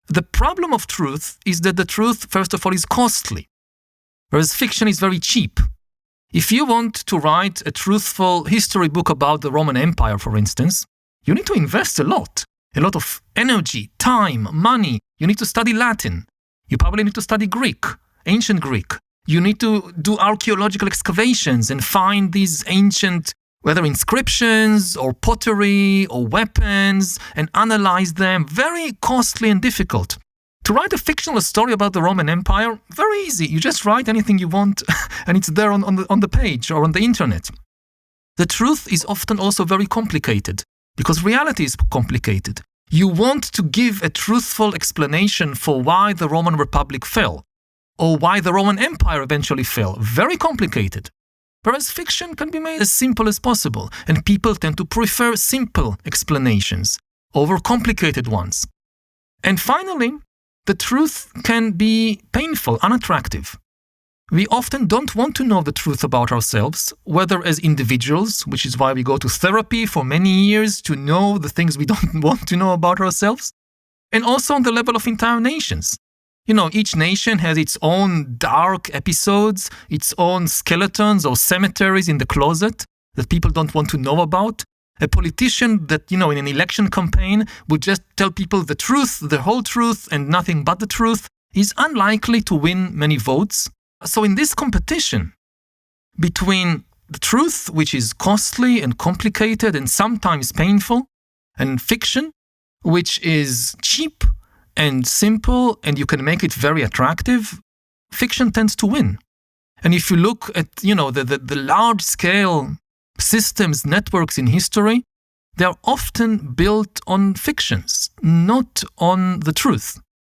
The problem of truth is that the truth, first of all, is costly, whereas fiction is very cheap. If you want to write a truthful history book about the Roman Empire, for instance, you need to invest a lot of energy, time, money. You need to study Latin. You probably need to study Greek, ancient Greek. You need to do archaeological excavations and find these ancient, whether inscriptions or pottery or weapons, and analyze them. Very costly and difficult. To write a fictional story about the Roman Empire, very easy. You just write anything you want and it's there on the page or on the internet. The truth is often also very complicated because reality is complicated. You want to give a truthful explanation for why the Roman Republic fell or why the Roman Empire eventually fell. Very complicated. Whereas fiction can be made as simple as possible, and people tend to prefer simple explanations over complicated ones. And finally, the truth can be painful, unattractive. We often don't want to know the truth about ourselves, whether as individuals, which is why we go to therapy for many years to know the things we don't want to know about ourselves, and also on the level of entire nations. Each nation has its own dark episodes, its own skeletons or cemeteries in the closet that people don't want to know about. A politician that, in an election campaign would just tell people the truth, the whole truth, and nothing but the truth, is unlikely to win many votes. So in this competition between the truth, which is costly and complicated and sometimes painful, and fiction, which is cheap and simple and you can make it very attractive, fiction tends to win. And if you look at, the large-scale systems, networks in history, they are often built on fictions, not on the truth.